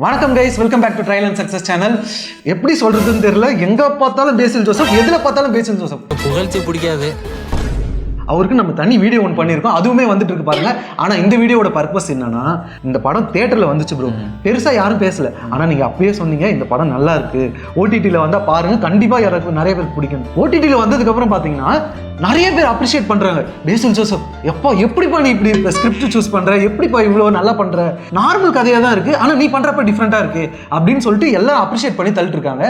வணக்கம் guys, welcome back to trial and success channel. எப்படி சொல்றதுன்னு தெரியல, எங்க பார்த்தாலும் பேசில் ஜோசப், எதுல பார்த்தாலும் பேசில் ஜோசப். புகழ்ச்சி பிடிக்காது அவருக்கு நம்ம தனி வீடியோ ஒன்று பண்ணியிருக்கோம், அதுவுமே வந்துட்டு இருக்கு பாருங்க. ஆனா இந்த வீடியோட பர்பஸ் என்னன்னா, இந்த படம் தியேட்டர்ல வந்துச்சு ப்ரோ, பெருசா யாரும் பேசல. ஆனா நீங்க அப்பயே சொன்னீங்க இந்த படம் நல்லா இருக்கு, ஓடிடியில் வந்தா பாருங்க, கண்டிப்பா யாருக்கு நிறைய பேருக்கு பிடிக்கும். ஓடிடியில் வந்ததுக்கு அப்புறம் பாத்தீங்கன்னா நிறைய பேர் அப்ரிஷியேட் பண்றாங்க. பேசில் ஜோசப் எப்படிப்பா நீ இப்படி ஸ்கிரிப்ட் சூஸ் பண்ற, எப்படிப்பா இவ்வளவு நல்லா பண்ற, நார்மல் கதையா தான் இருக்கு ஆனா நீ பண்றப்ப டிஃப்ரெண்டா இருக்கு அப்படின்னு சொல்லிட்டு எல்லாரும் அப்ரிஷியேட் பண்ணி தள்ளிட்டு இருக்காங்க.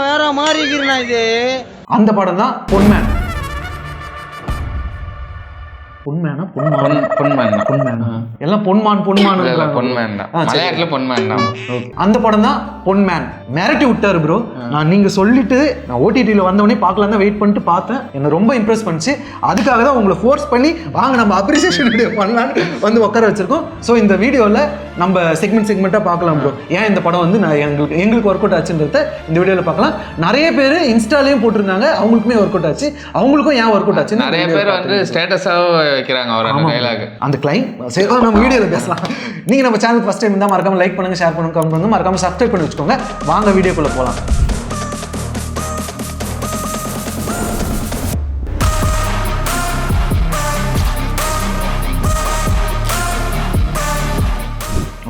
வேற மாதிரி இது. அந்த படம் தான் பொன்மேன். பொன்மேனா எல்லாம் பொன்மான் அந்த படம் தான் பொன்மேன். மிரட்டி விட்டாரு ப்ரோ. நீங்க சொல்லிட்டு நான் ஓடிடியில் வந்தவொடனே பார்க்கலாம் தான் வெயிட் பண்ணிட்டு பார்த்தேன். என்ன ரொம்ப இம்ப்ரெஸ் பண்ணிச்சு. அதுக்காக தான் உங்களை ஃபோர்ஸ் பண்ணி வாங்க நம்ம அப்ரிசியேஷன் வீடியோ பண்ணலான்னு வந்து உட்கார வச்சிருக்கோம். ஸோ இந்த வீடியோவில் நம்ம செக்மெண்ட்டாக பார்க்கலாம் ப்ரோ. ஏன் இந்த படம் வந்து நான் எங்களுக்கு ஒர்க் அவுட் ஆச்சுன்றத இந்த வீடியோவில் பார்க்கலாம். நிறைய பேர் இன்ஸ்டாலையும் போட்டிருந்தாங்க, அவங்களுக்குமே ஒர்க் அவுட் ஆச்சு, அவங்களுக்கும் ஏன் ஒர்க் அவுட் ஆச்சு. நிறைய பேர் வந்து ஸ்டேட்டஸாக வைக்கிறாங்க அந்த கிளைம். சரி, நம்ம வீடியோவில் பேசலாம். நீங்க நம்ம சேனலுக்கு ஃபர்ஸ்ட் டைம் இருந்தால் மறக்காம லைக் பண்ணுங்க, ஷேர் பண்ணுங்க, கமெண்ட் பண்ணுங்க, மறக்காம சப்ஸ்கிரைப் பண்ணி வச்சுக்கோங்க. வாங்க வீடியோக்குள்ள போகலாம்.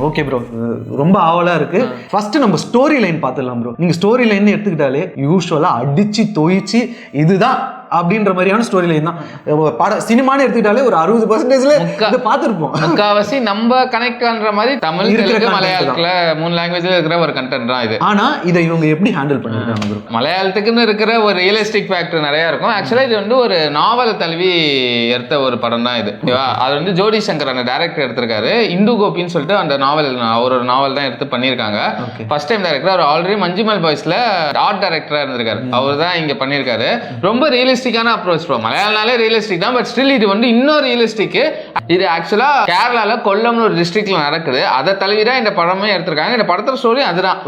ஓகே ப்ரோ, ரொம்ப ஆவலா இருக்கு. ஃபர்ஸ்ட் நம்ம ஸ்டோரி லைன் பார்த்துடலாம் ப்ரோ. நீங்க ஸ்டோரி லைன் எடுத்துக்கிட்டாலே யூஸ்வலா அடிச்சு தொயிச்சு இதுதான் அப்படின்ற மாதிரியான ஸ்டோரி லைன் தான். படம் சினிமான்னு எடுத்துக்கிட்டாலே ஒரு 60% பார்த்துருப்போம். முக்காவாசி நம்ம கனெக்ட் பண்ற மாதிரி தமிழ், தெலுங்கு, மலையாளத்துல 3 லாங்குவேஜ்ல இருக்கிற ஒரு கண்டென்ட் தான் இது. ஆனா இதை இவங்க எப்படி ஹேண்டில் பண்ணிருக்காங்க ப்ரோ? மலையாளத்துக்குன்னு இருக்கிற ஒரு ரியலிஸ்டிக் ஃபேக்டர் நிறைய இருக்கும். ஆக்சுவலா இது வந்து ஒரு நாவல் தழுவி எடுத்த ஒரு படம் தான் இது. அது வந்து ஜோடி சங்கர் அந்த டைரக்டர் எடுத்திருக்காரு. இந்து கோபின்னு சொல்லிட்டு அந்த நாவல் ஒரு நாவல் தான் எடுத்து பண்ணியிருக்காங்க. First time director. அவர் ஆல்ரெடி மஞ்சுமல் பாய்ஸ்ல ஆர்ட் டைரக்டரா இருந்திருக்காரு. அவர் தான் இங்க பண்ணியிருக்காரு. ரொம்ப ரியலிஸ்டிக்கான அப்ரோச். மலையாளனாலே ரியலிஸ்டிக் தான், பட் ஸ்டில் இது வந்து இன்னும் ரியலிஸ்டிக். இது ஆக்சுவலா கேரளால கொல்லம்னு ஒரு டிஸ்ட்ரிக்ட்ல நடக்குது. அதை தழுவிதான் இந்த படமே எடுத்திருக்காங்க. இந்த படத்தோட ஸ்டோரி அதுதான்.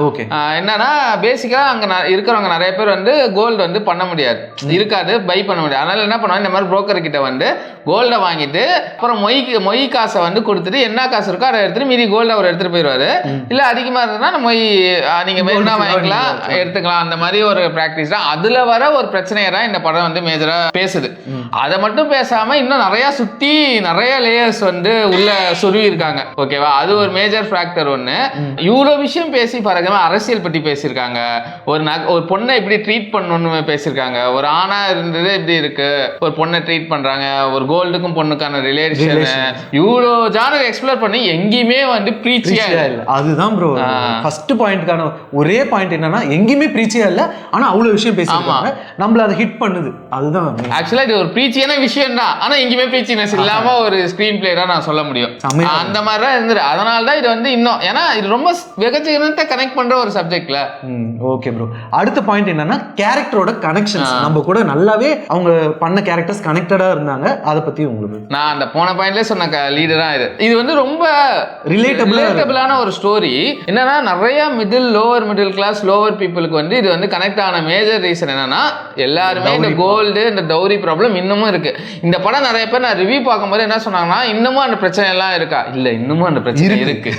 என்னன்னா பேசிக்கா அங்க இருக்கிறவங்க நிறைய பேர் வந்து கோல்டு வந்து பண்ண முடியாது, இருக்காது, பை பண்ண முடியாது. அதனால என்ன பண்ணுவாங்க, இந்த மாதிரி புரோக்கர் கிட்ட வந்து கோல்டை வாங்கிட்டு அப்புறம் மொய் காசை வந்து கொடுத்துட்டு என்ன காசு இருக்கோ அதை எடுத்துட்டு மீதி கோல்டு அவர் எடுத்துட்டு போயிடுவாரு. இல்ல அதிகமா இருந்ததுன்னா மொய் நீங்க வேணா வாங்கிக்கலாம், எடுத்துக்கலாம். அந்த மாதிரி ஒரு பிராக்டிஸ் தான். அதுல வர ஒரு பிரச்சனையை தான் இந்த படம் வந்து மேஜரா பேசுது. அதை மட்டும் பேசாம இன்னும் நிறைய சுத்தி நிறைய லேயர்ஸ் வந்து உள்ள சொருவி இருக்காங்க. ஓகேவா? அது ஒரு மேஜர் ஃபேக்டர். ஒண்ணு இவ்வளவு விஷயம் பேசி பாருங்க, அரசியல் பத்தி பேசியிருக்காங்க, ஒரு பொண்ணை இப்படி ட்ரீட் பண்ணணும்னு பேசியிருக்காங்க, ஒரு ஆணா இருந்தது இப்படி இருக்கு, ஒரு பொண்ணை ட்ரீட் பண்றாங்க, ஒரு கோல்டுக்கும் பொண்ணுக்கான ரிலேஷன், இவ்வளோ ஜானர் எக்ஸ்ப்ளோர் பண்ணி எங்கேயுமே வந்து ப்ரீச்சியா இல்ல. அதுதான் ப்ரோ ஃபர்ஸ்ட் பாயிண்ட்கான ஒரே பாயிண்ட். என்னன்னா எங்கேயுமே ப்ரீச்சியா இல்ல, ஆனா அவ்வளவு விஷயம் பேசியிருக்காங்க, நம்மள அதை ஹிட் பண்ணுது. அதுதான் ஆக்சுவலா இது ஒரு ப்ரீச்சியான விஷயம் தான், ஆனா எங்கேயுமே ப்ரீச்சினஸ் இல்லாம ஒரு ஸ்கிரீன் பிளேயரா நான் சொல்ல முடியும். அந்த மாதிரி தான் இருந்தது. அதனால தான் இது வந்து இன்னும், ஏன்னா இது ரொம்ப வெகச்சிகரத்தை கனெக்ட் பண்ற ஒரு சப்ஜெக்ட்ல. ஓகே ப்ரோ, அடுத்த பாயிண்ட் என்னன்னா கேரக்டரோட கனெக்ஷன்ஸ். நம்ம கூட நல்லாவே அவங்க பண்ண கேரக்டர்ஸ் கனெக்டடா இருந்தாங்க. அதை பத்தி உங்களுக்கு நான் அந்த போன பாயிண்ட்ல சொன்ன லீடரா இது வந்து ரொம்ப ரிலேட்டபிளான ஒரு ஸ்டோரி. என்னன்னா நிறைய லோவர் மிடில் கிளாஸ் லோவர் பீப்புளுக்கு வந்து இது வந்து கனெக்ட் ஆன மேஜர் ரீசன் என்னன்னா, எல்லாருமே இந்த கோல்டு இந்த டவுரி ப்ராப்ளம் இன்னமும் இருக்கு. இந்த படம் நிறைய பேர் நான் ரிவ்யூ பார்க்கும்போது என்ன சொன்னாங்கன்னா, இன்னமும் அந்த பிரச்சனை எல்லாம் இருக்கா? இல்ல, இன்னமும் அந்த பிரச்சனை இருக்கு.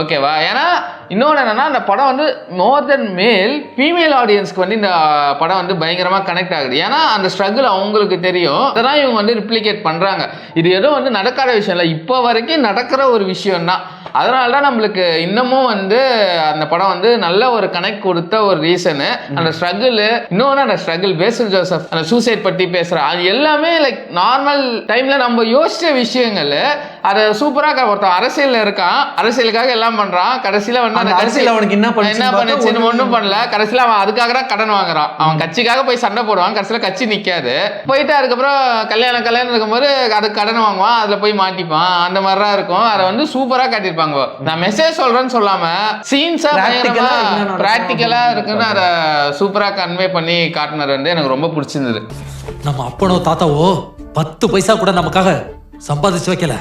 ஓகேவா? ஏன்னா இன்னொன்று என்னன்னா, அந்த படம் வந்து மோர் தென் மேல் ஃபீமேல் ஆடியன்ஸ்க்கு வந்து இந்த படம் வந்து பயங்கரமா கனெக்ட் ஆகுது. ஏன்னா அந்த ஸ்ட்ரகிள் அவங்களுக்கு தெரியும், அதான் இவங்க வந்து ரிப்ளிகேட் பண்றாங்க. இது ஏதோ வந்து நடக்காத விஷயம் இல்லை, இப்போ வரைக்கும் நடக்கிற ஒரு விஷயம் தான். அதனால தான் நம்மளுக்கு இன்னமும் வந்து அந்த படம் வந்து நல்ல ஒரு கனெக்ட் கொடுத்த ஒரு ரீசனு அந்த ஸ்ட்ரகிள். இன்னொன்று அந்த ஸ்ட்ரகிள், பேசில் ஜோசப் அந்த சூசைட் பற்றி பேசுற அது எல்லாமே லைக் நார்மல் டைம்ல நம்ம யோசிச்ச விஷயங்கள். அதை சூப்பராக ஒருத்தன் அரசியல்ல இருக்கான், அரசியலுக்காக எல்லாம் பண்றான், கடைசியில வந்து அந்த அரசியல் அவனுக்கு என்ன பண்ணுச்சுன்னு ஒன்றும் பண்ணல. கடைசியில அவன் அதுக்காக தான் கடன் வாங்குறான். அவன் கட்சிக்காக போய் சண்டை போடுவான், கடைசியில கட்சி நிக்காது. போயிட்டு அதுக்கப்புறம் கல்யாணம் இருக்கும்போது அதுக்கு கடன் வாங்குவான், அதுல போய் மாட்டிப்பான். அந்த மாதிரிதான் இருக்கும். அதை வந்து சூப்பரா காட்டியிருப்பாங்க. நான் மெசேஜ் சொல்றேன்னு சொல்லாம சீன்ஸா பிராக்டிக்கலா இருக்குன்னு அதை சூப்பரா கன்வே பண்ணி காட்டினது வந்து எனக்கு ரொம்ப பிடிச்சிருந்தது. நம்ம அப்பனோ தாத்தாவோ 10 பைசா கூட நமக்காக சம்பாதிச்சு வைக்கல,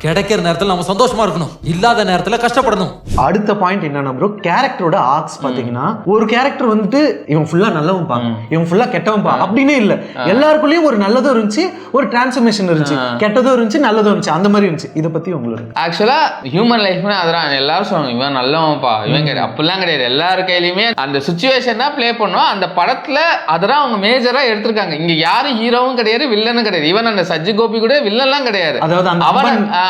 கிடைக்கிற நேரத்துல நம்ம சந்தோஷமா இருக்கணும், இல்லாத நேரத்துல கஷ்டப்படணும். அடுத்த பாயிண்ட் என்னன்னா ப்ரோ, கேரக்டரோட ஆர்க்ஸ் பாத்தீங்கன்னா ஒரு கேரக்டர் வந்துட்டு இவன் ஃபுல்லா நல்லவன் பா, இவன் ஃபுல்லா கெட்டவன் பா அப்படின்னே இல்ல. எல்லாருக்குள்ளயும் ஒரு நல்லதும் இருந்துச்சு, ஒரு டிரான்ஸ்ஃபர்மேஷன் இருந்துச்சு, கெட்டதும் இருந்துச்சு, நல்லதும் இருந்துச்சு, அந்த மாதிரி இருந்துச்சு. இதை பத்தி உங்களுக்கு? ஆக்சுவலா ஹியூமன் லைஃப்னா அதான் எல்லாரும் சொல்லுவாங்க, இவன் நல்லவன்ப்பா, இவன் கிடையாது, அப்படிலாம் கிடையாது. எல்லாரு கையிலுமே அந்த சுச்சுவேஷன் தான் பிளே பண்ணுவோம். அந்த படத்துல அதெல்லாம் அவங்க மேஜரா எடுத்திருக்காங்க. இங்க யாரும் ஹீரோவும் கிடையாது, வில்லனும் கிடையாது. ஈவன் அந்த சஜ்ஜு கோபி கூட வில்லன்லாம் கிடையாது. அதாவது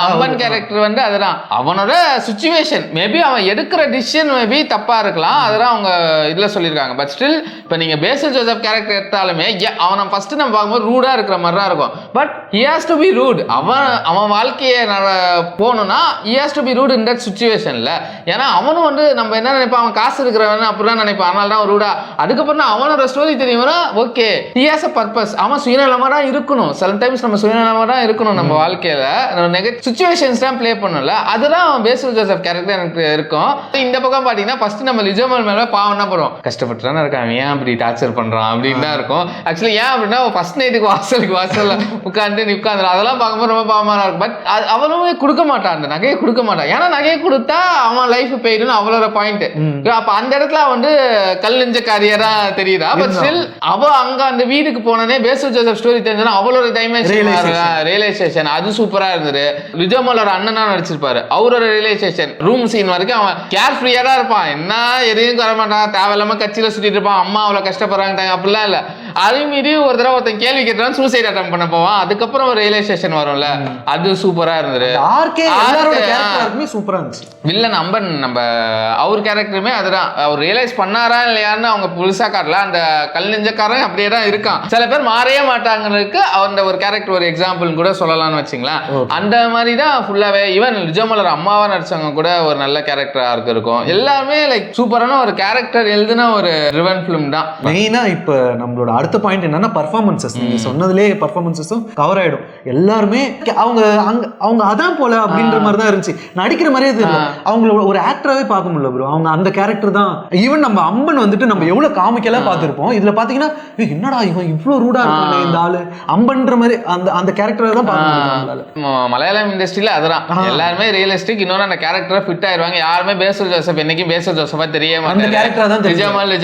அம்பன் கேரக்டர் வந்து அதுதான் அவனோட சுச்சுவேஷன். மேபி அவன் எடுக்கிற டிசிஷன் மேபி தப்பா இருக்கலாம், அதெல்லாம் அவங்க இதுல சொல்லியிருக்காங்க. பட் ஸ்டில் இப்போ நீங்க பேசில் ஜோசப் கேரக்டர் எடுத்தாலுமே அவனை ஃபர்ஸ்ட் நம்ம பார்க்கும்போது ரூடா இருக்கிற மாதிரி தான் இருக்கும். But he has to be rude. அவன் வாழ்க்கையை போகணும்னா he has to be rude in that situationல. ஏன்னா அவனும் வந்து நம்ம என்ன நினைப்பான், அவன் காசு இருக்கிறவன் அப்படிலாம் நினைப்பான், அதனால தான் ரூடா. அதுக்கப்புறம் அவனோட ஸ்டோரி தெரியும்னா okay he has a purpose. அவன் சுயநலமா தான் இருக்கணும். சம்டைம்ஸ் நம்ம சுயநலமா தான் இருக்கணும் நம்ம வாழ்க்கையில. நெகட்டிவ் சுச்சுவேஷன்ஸ் தான் பிளே பண்ணல. அதுதான் பேசில் ஜோசப் கேரக்டர் எனக்கு இருக்கும். இந்த பக்கம் பாத்தீங்கன்னா ஃபர்ஸ்ட் நம்ம லிஜோமல் மேல பாவம் தான் போடுவோம், கஷ்டப்பட்டு தானே இருக்கான், ஏன் அப்படி டார்ச்சர் பண்றான் அப்படின்னு தான் இருக்கும். ஆக்சுவலி ஏன் அப்படின்னா ஃபர்ஸ்ட் நைட்டுக்கு வாசல்ல உட்காந்து நீ உட்காந்து அதெல்லாம் பார்க்கும்போது ரொம்ப பாவமா இருக்கும். பட் அவனுமே கொடுக்க மாட்டான், அந்த நகையை கொடுக்க மாட்டான். ஏன்னா நகையை கொடுத்தா அவன் லைஃப் போயிடுன்னு அவளோட பாயிண்ட். அப்ப அந்த இடத்துல வந்து கல் நெஞ்ச காரியரா தெரியுதா. பட் ஸ்டில் அவ அங்க அந்த வீட்டுக்கு போனே பேசில் ஜோசப் ஸ்டோரி தெரிஞ்சா அவளோட ரியலைசேஷன் அது சூப்பரா இருந்தது. லிஜோமலோட அண்ணனா நடிச்சிருப்பாரு, அவரோட ரியலைசேஷன் ரூம் சீன் வரைக்கும் அவன் கேர் ஃப்ரீயா தான் இருப்பான், என்ன எதையும் வர மாட்டான், தேவையில்லாம கட்சியில சுத்திட்டு இருப்பான், அம்மா அவ்வளவு கஷ்டப்படுறாங்க அப்படிலாம் இல்ல. அதே மீறி ஒரு தடவை ஒருத்தன் கேள்வி கேட்டான், சூசைட் அட்டம் பண்ண போவான், அதுக்கப்புறம் ஒரு ரியலைசேஷன் வரும்ல, அது சூப்பரா இருந்தது. சூப்பரா இருந்துச்சு. வில்லன் அம்பன் நம்ம அவர் கேரக்டருமே அதுதான், அவர் ரியலைஸ் பண்ணாரா இல்லையான்னு அவங்க புதுசா காட்டல. அந்த கல் நெஞ்சக்காரன் அப்படியே தான் இருக்கான். சில பேர் மாறவே மாட்டாங்களுக்கு அந்த ஒரு கேரக்டர் ஒரு எக்ஸாம்பிள் கூட சொல்லலாம்னு வச்சுங்களேன். அந்த மாதிரி தான் ஃபுல்லாவே. ஈவன் லிஜோமலர் அம்மாவா நடிச்சவங்க கூட ஒரு நல்ல கேரக்டரா இருக்கும். எல்லாருமே லைக் சூப்பரான ஒரு கேரக்டர் எழுதுன ஒரு ரிவன் ஃபிலிம் தான். மெயினா இப்ப நம்மளோட அடுத்த பாயிண்ட் என்னன்னா பர்ஃபார்மன்சஸ். நீங்க சொன்னதுலேயே பர்ஃபார்மன்சஸும் கவர் ஆயிடும். எல்லாருமே அவங்க அதான் போல அப்படின்ற மாதிரி தான் இருந்துச்சு, நடிக்கிற மாதிரியே தெரியல. அவங்களோட ஒரு ஆக்டராவே பார்க்க முடியல ப்ரோ, அவங்க அந்த கேரக்டர் தான். ஈவன் நம்ம அம்பன் வந்துட்டு நம்ம எவ்வளவு காமிக்கலா பார்த்திருப்போம், இதுல பாத்தீங்கன்னா என்னடா இவன் இவ்வளவு ரூடா இருக்கானே இந்த ஆளு அம்பன்ற மாதிரி அந்த கேரக்டரை தான் பார்க்க முடியல. மலையாளம் இண்டஸ்ட்ரியில அதுதான் எல்லாருமே ரியலிஸ்டிக். இன்னொரு அந்த கேரக்டரா ஃபிட் ஆயிருவாங்க. யாருமே பேசில் ஜோசப் என்னைக்கும் பேசில் ஜோசப்பா தெரிய மாட்டாங்க, லிஜோமல்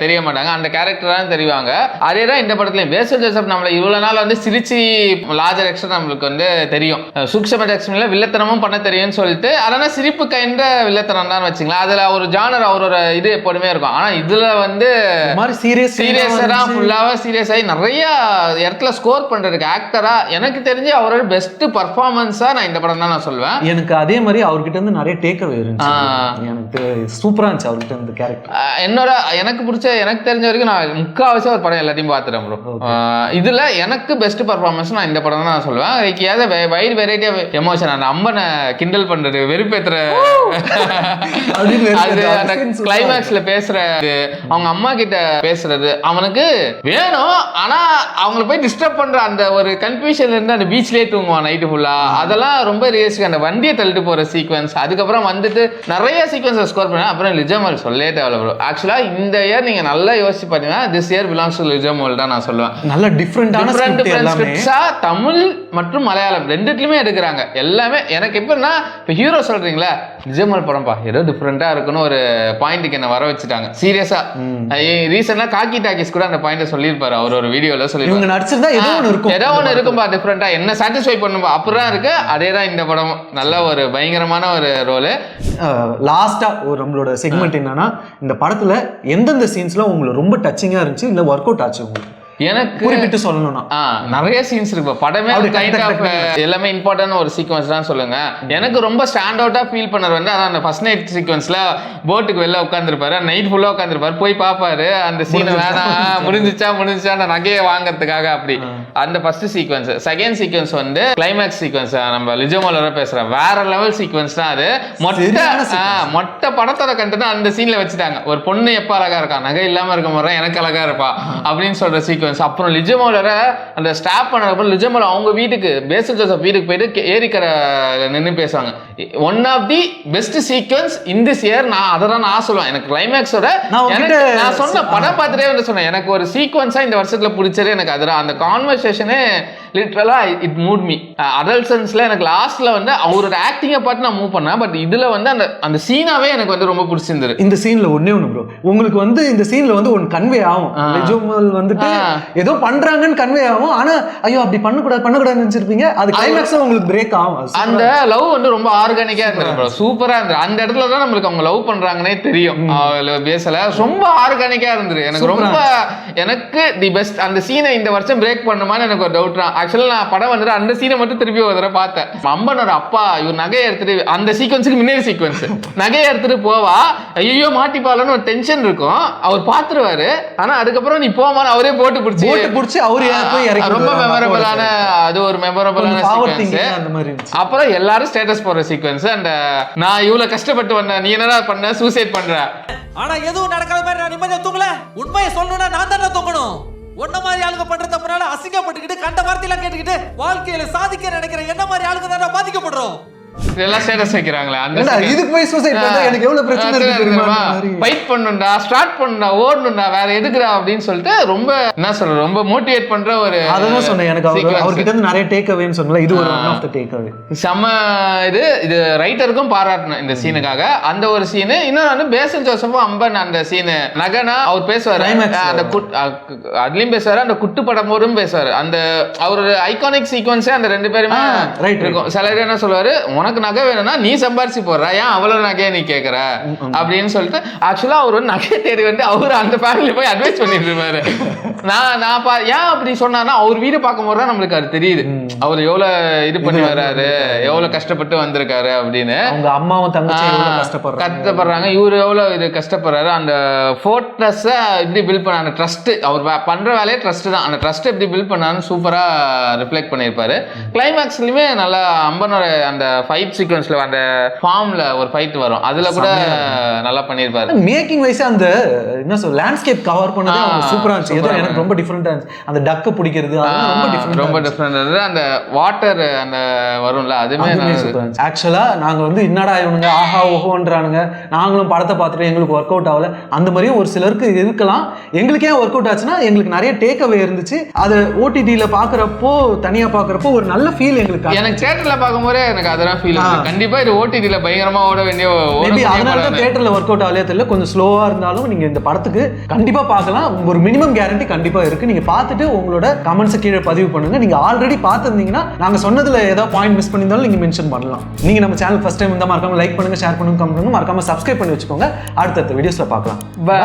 தெரிய மாட்டாங்க, அந்த கேரக்டரா தான் தெரிவாங்க. அதே தான் இந்த படத்துலயும் பேசில் ஜோசப் நம்மள இவ்வளவு நாள் வந்து சிரிச்சு லார்ஜர் எக்ஸ்ட்ரா நம்மளுக்கு வந்து தெரியும், சூக்ஷ்ம டெக்ஸ்ட்ல வில்லத்தனமும் பண்ண தெரியும்னு சொல்லிட்டு அதனால சிரிப்பு கைண்ட வில்லத்தனம் தான் வச்சுங்களா. அதுல ஒரு ஜானர் அவரோட இது எப்போதுமே இருக்கும். ஆனா இதுல வந்து சீரியஸா ஃபுல்லாவே சீரியஸ் ஆகி நிறைய இடத்துல ஸ்கோர் பண்றதுக்கு ஆக்டரா எனக்கு தெரிஞ்சு அவரோட பெஸ்ட் பர்ஃபார்மன்ஸா நான் இந்த படம் தான் நான் சொல்வேன். எனக்கு அதே மாதிரி அவர்கிட்ட இருந்து நிறைய டேக் அவே இருந்துச்சு, எனக்கு சூப்பரா இருந்துச்சு அவர்கிட்ட இருந்து கேரக்டர். எனக்கு பிடிச்ச எனக்கு தெரிஞ்ச வரைக்கும் நான் முக்காவாசி ஒரு படம் எல்லாத்தையும் பார்த்துட்டேன் ப்ரோ. இதுல எனக்கு பெஸ்ட் பர்ஃபார்மன்ஸ் நான் இந்த படம் தான் நான் சொல்லுவேன். வைட் வெரைட்டி ஆஃப் எமோஷன், அந்த அம்பனை கிண்டல் பண்றது, வெறுப்பேத்துற, அந்த கிளைமேக்ஸ்ல பேசுறது, அவங்க அம்மா கிட்ட பேசுறது, அவனுக்கு வேணும் ஆனா அவங்கள போய் டிஸ்டர்ப் பண்ற அந்த ஒரு கன்ஃபியூஷன்ல இருந்து அந்த பீச்லயே தூங்குவான் நைட்டு ஃபுல்லா. அதெல்லாம் ரொம்ப ரியலிஸ்டிக். அந்த வண்டியை தள்ளிட்டு போற சீக்வன்ஸ், அதுக்கப்புறம் வந்துட்டு நிறைய சீக்வன்ஸ் ஸ்கோர் பண்ண. அப்புறம் லிஜோமல் சொல்லவே தேவையில்ல. ஆக்சுவலா இந்த இயர் நீங்க நல்லா யோசிச்சு பாத்தீங்கன்னா this year belongs to Lijomol தான் நான் சொல்லுவேன். நல்ல டிஃபரெண்டான ஸ்கிரிப்ட்ஸா தமிழ் மற்றும் மலையாளம் ரெண்டுத்துலயுமே எடுக்கிறாங்க. எல்லாமே எனக்கு எப்படின்னா இப்போ ஹீரோ சொல்றீங்களா லிஜோமல் படம்பா ஏதோ டிஃபரெண்டா இருக்குன்னு ஒரு பாயிண்ட்டுக்கு என்ன வர வச்சுட்டாங்க சீரியஸா. ரீசெண்டா காக்கி டாக்கிஸ் கூட அந்த பாயிண்ட் சொல்லியிருப்பாரு, அவர் ஒரு வீடியோல சொல்லிருப்பாரு, நடிச்சிருந்தா ஏதோ ஒன்று இருக்கும்பா டிஃபரெண்டா, என்ன சாட்டிஸ்ஃபை பண்ணும்பா அப்படிதான் இருக்கு. அதே தான் இந்த படம், நல்ல ஒரு பயங்கரமான ஒரு ரோலு. லாஸ்டா ஒரு நம்மளோட செக்மெண்ட் என்னன்னா, இந்த படத்துல எந்தெந்த சீன்ஸ்ல உங்களுக்கு ரொம்ப டச்சிங்கா இருந்துச்சு இல்ல ஒர்க் அவுட் ஆச்சு உங்களுக்கு எனக்கு குறிப்பிட்டு சொல்லணும்னா? நிறைய சீன்ஸ் இருக்கு. படமே கைண்ட் ஆஃப் எல்லாமே இம்பார்ட்டன்ட் ஒரு சீக்வன்ஸ் தான் சொல்லுங்க. எனக்கு ரொம்ப ஸ்டாண்ட் அவுட்டா ஃபீல் பண்ணது வந்து அதான் அந்த ஃபர்ஸ்ட் நைட் சீக்வன்ஸ்ல போட்டுக்கு வெளில உட்காந்துருப்பாரு, நைட் ஃபுல்லா உட்காந்துருப்பாரு, போய் பாப்பாரு அந்த சீனை வேணாம் முடிஞ்சிச்சா நகையை வாங்கறதுக்காக அப்படி. அந்த ஃபர்ஸ்ட் சீக்வன்ஸ். செகண்ட் சீக்வன்ஸ் வந்து கிளைமேக்ஸ் சீக்வன்ஸ், நம்ம லிஜோமலோட பேசுறேன், வேற லெவல் சீக்வன்ஸ் தான் அது. மொட்டை படத்தோட கண்டென்ட் அந்த சீன்ல வச்சுட்டாங்க. ஒரு பொண்ணு எப்ப அழகா இருக்கா, நகை இல்லாம இருக்க மாதிரி எனக்கு அழகா இருப்பா அப்படின்னு சொல்ற சீக்வன்ஸ். அப்புறம் லிஜோமோல அந்த ஸ்டாப் பண்ணதுக்கப்புறம் லிஜோமோல அவங்க வீட்டுக்கு பேசில் ஜோசப் வீட்டுக்கு போயிட்டு ஏரிக்கரை நின்று பேசுவாங்க. One of the best sequence in this year. நான் அதை தான் நான் சொல்லுவேன். எனக்கு கிளைமேக்ஸோட நான் சொன்ன படம் பார்த்துட்டே வந்து சொன்னேன், எனக்கு ஒரு சீக்வன்ஸா இந்த வருஷத்துல பிடிச்சது எனக்கு அதுதான். அந்த கான்வர்சேஷனே லிட்டரலா இட் மூட் மீ. அடல்சன்ஸ்ல எனக்கு லாஸ்ட்ல வந்து அவரோட ஆக்டிங்கை பார்த்து நான் மூவ் பண்ணேன். பட் இதுல வந்து அந்த சீனாவே எனக்கு வந்து ரொம்ப பிடிச்சிருந்தது. இந்த சீன்ல ஒண்ணே ஒண்ணு ப்ரோ, உங்களுக்கு வந்து இந்த சீன்ல வந்து ஒன்னு கன்வே ஆகும். லிஜோமல் வந்துட்டு ஏதோ பண்றாங்கன்னு கன்வே ஆகும். ஆனா ஐயோ அப்படி பண்ணக்கூடாதுன்னு நினைச்சிருப்பீங்க. அது கிளைமேக்ஸ்ல உங்களுக்கு பிரேக் ஆகும். அந்த லவ் வந்து ரொம்ப ஆர்கானிக்கா இருந்தது ப்ரோ, சூப்பரா இருந்தது. அந்த இடத்துல தான் நம்மளுக்கு அவங்க லவ் பண்றாங்கன்னே தெரியும். பேசல ரொம்ப ஆர்கானிக்கா இருந்தது. எனக்கு தி பெஸ்ட். அந்த சீனை இந்த வருஷம் பிரேக் பண்ணுமான்னு எனக்கு ஒரு டவுட் தான். ஆக்சுவலா நான் படம் வந்துட்டு அந்த சீனை மட்டும் திருப்பி ஒரு தடவை பார்த்தேன். அம்பனோட அப்பா இவர் நகையை எடுத்துட்டு, அந்த சீக்வன்ஸுக்கு முன்னாடி சீக்வன்ஸ், நகையை எடுத்துட்டு போவா, ஐயோ மாட்டிப்பாலன்னு ஒரு டென்ஷன் இருக்கும். அவர் பாத்துருவாரு. ஆனா அதுக்கப்புறம் நீ போமான்னு அவரே போட்டு பிடிச்சி அவரு ரொம்ப மெமரபிளான, அது ஒரு மெமரபிளான சீக்வன்ஸ். அப்புறம் எல்லாரும் ஸ்டேட்டஸ் போடுற சீக்வன்ஸ். அந்த நான் இவ்வளவு கஷ்டப்பட்டு வந்தேன், நீ என்னடா பண்ண, சூசைட் பண்ற. ஆனா எதுவும் நடக்காத மாதிரி நான் நிம்மதியா தூங்கல. உண்மையை சொல்லணும்னா நான் தானே தூங்கணும். ஒன்ன மாதிரி ஆளுங்க பண்ற தப்புனால அசிங்கப்பட்டுக்கிட்டு கண்ட வார்த்தையெல்லாம் கேட்டுக்கிட்டு வாழ்க்கையில சாதிக்க நினைக்கிற என்ன மாதிரி ஆளுங்க தான் பாதிக்கப்படுறோம். இதெல்லாம் ஸ்டேட்டஸ் வைக்கிறாங்களே, அந்த இதுக்கு போய் சூசைட் பண்ணா எனக்கு எவ்வளவு பிரச்சனை இருக்கு தெரியுமா? ஃபைட் பண்ணனும்டா, ஸ்டார்ட் பண்ணனும்டா, ஓடணும்டா, வேற எதுக்குடா அப்படின்னு சொல்லிட்டு ரொம்ப என்ன சொல்ற, ரொம்ப மோட்டிவேட் பண்ற ஒரு. அதான் சொன்னேன், எனக்கு அவர்கிட்ட இருந்து நிறைய டேக் அவேன்னு சொன்னல, இது ஒரு one of the take away. செம்ம இது ரைட்டருக்கும் பாராட்டணும் இந்த சீனுக்காக. அந்த ஒரு சீனு. இன்னொன்று வந்து பேசன் ஜோசப்பும் அம்பன் அந்த சீனு நகனா அவர் பேசுவாரு, அந்த அதுலயும் பேசுவாரு, அந்த குட்டு படம் போதும் பேசுவாரு. அந்த அவரோட ஐகானிக் சீக்வன்ஸே அந்த ரெண்டு பேருமே இருக்கும். சில பேர் என்ன சொல்லுவாரு, உனக்கு நகை வேணும்னா நீ சம்பாரிச்சு போடுற, ஏன் அவ்வளவு நகையை நீ கேட்கற அப்படின்னு சொல்லிட்டு ஆக்சுவலா அவர் நகை தேடி வந்து அவரு அந்த ஃபேமிலி போய் அட்வைஸ் பண்ணிட்டு இருப்பாரு. நான் ஏன் அப்படி சொன்னா, அவர் வீடு பார்க்கும் போது தான் நம்மளுக்கு அது தெரியுது அவர் எவ்வளவு இது பண்ணி வர்றாரு, எவ்வளவு கஷ்டப்பட்டு வந்திருக்காரு அப்படின்னு. அவங்க அம்மாவும் தங்கச்சியும் கஷ்டப்படுறாங்க, இவரு எவ்வளவு இது கஷ்டப்படுறாரு. அந்த ஃபோர்ட்ரஸ் எப்படி பில்ட் பண்ண, அந்த ட்ரஸ்ட், அவர் பண்ற வேலையே ட்ரஸ்ட் தான். அந்த ட்ரஸ்ட் எப்படி பில்ட் பண்ணான்னு சூப்பரா ரிஃப்ளெக்ட் பண்ணியிருப்பாரு. கிளைமேக்ஸ்லயுமே நல்லா அம்பனோட அந்த ஃபைட் சீக்வன்ஸ்ல அந்த ஃபார்ம்ல ஒரு ஃபைட் வரும், அதுல கூட நல்லா பண்ணிருப்பாரு. மேக்கிங் வைஸ் அந்த என்ன சொல்ற லேண்ட்ஸ்கேப் கவர் பண்ணது சூப்பரா இருந்துச்சு. ஏதோ எனக்கு ரொம்ப டிஃபரெண்டா இருந்துச்சு. அந்த டக்க பிடிக்கிறது அதெல்லாம் ரொம்ப டிஃபரெண்டா இருந்தது. அந்த வாட்டர் அந்த வரும்ல, அதுமே சூப்பரா இருந்துச்சு. ஆக்சுவலா நாங்க வந்து என்னடா இவனுங்க ஆஹா ஓஹோன்றானுங்க, நாங்களும் படத்தை பார்த்துட்டு எங்களுக்கு ஒர்க் அவுட் ஆகல, அந்த மாதிரியும் ஒரு சிலருக்கு இருக்கலாம். எங்களுக்கு ஏன் ஒர்க் அவுட் ஆச்சுன்னா, எங்களுக்கு நிறைய டேக் அவே இருந்துச்சு. அது ஓடிடில பாக்குறப்போ, தனியா பாக்குறப்போ ஒரு நல்ல ஃபீல் எங்களுக்கு. எனக்கு தியேட்டர்ல பார்க்கும்போது எனக்கு அதெல்லாம் ஃபீல். கண்டிப்பா இது ஓடிடில பயங்கரமா ஓட வேண்டிய, அதனால தான் தியேட்டர்ல ஒர்க் அவுட் ஆகலையே தெரியல. கொஞ்சம் ஸ்லோவா இருந்தாலும் நீங்க இந்த படத்துக்கு கண்டிப்பா பார்க்கலாம். ஒரு மினிமம் கேரண்டி கண்டிப்பா இருக்கு. நீங்க பார்த்துட்டு உங்களோட கமெண்ட்ஸ் கீழே பதிவு பண்ணுங்க. நீங்க ஆல்ரெடி பார்த்திருந்தீங்கன்னா, நாங்க சொன்னதுல ஏதாவது பாயிண்ட் மிஸ் பண்ணியிருந்தாலும் நீங்க மென்ஷன் பண்ணலாம். நீங்க நம்ம சேனல் ஃபர்ஸ்ட் டைம் இருந்தா மறக்காம லைக் பண்ணுங்க, ஷேர் பண்ணுங்க, கமெண்ட் பண்ணுங்க, மறக்காம சப்ஸ்கிரைப் பண்ணி வச்சுக்கோங்க. அடுத்த வீடியோஸ்ல பார்க்கலாம். பை.